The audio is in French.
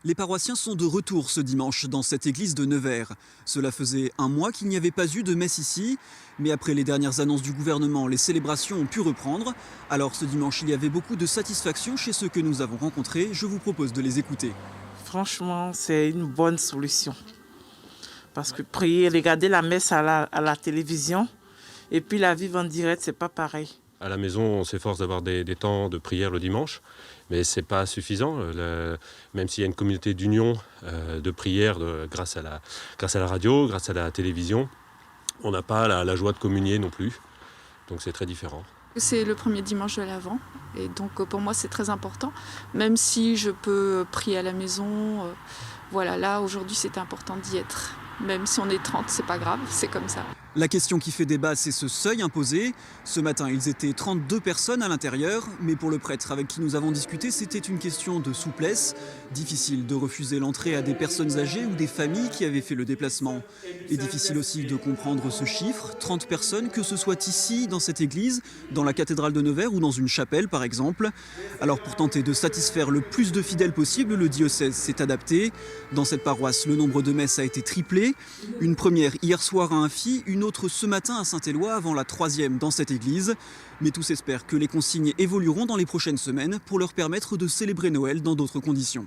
Les paroissiens sont de retour ce dimanche dans cette église de Nevers. Cela faisait un mois qu'il n'y avait pas eu de messe ici, mais après les dernières annonces du gouvernement, les célébrations ont pu reprendre. Alors ce dimanche, il y avait beaucoup de satisfaction chez ceux que nous avons rencontrés. Je vous propose de les écouter. Franchement, c'est une bonne solution. Parce que prier, regarder la messe à la télévision et puis la vivre en direct, c'est pas pareil. À la maison, on s'efforce d'avoir des temps de prière le dimanche, mais ce n'est pas suffisant. Même s'il y a une communauté d'union de prière grâce à la radio, grâce à la télévision, on n'a pas la joie de communier non plus. Donc c'est très différent. C'est le premier dimanche de l'Avent et donc pour moi c'est très important. Même si je peux prier à la maison, voilà, là aujourd'hui c'est important d'y être. Même si on est 30, c'est pas grave, c'est comme ça. La question qui fait débat, c'est ce seuil imposé. Ce matin, ils étaient 32 personnes à l'intérieur, mais pour le prêtre avec qui nous avons discuté, c'était une question de souplesse. Difficile de refuser l'entrée à des personnes âgées ou des familles qui avaient fait le déplacement. Et difficile aussi de comprendre ce chiffre, 30 personnes, que ce soit ici, dans cette église, dans la cathédrale de Nevers ou dans une chapelle par exemple. Alors pour tenter de satisfaire le plus de fidèles possible, le diocèse s'est adapté. Dans cette paroisse, le nombre de messes a été triplé. Une première hier soir à Infy, une autre ce matin à Saint-Éloi avant la 3e dans cette église. Mais tous espèrent que les consignes évolueront dans les prochaines semaines pour leur permettre de célébrer Noël dans d'autres conditions.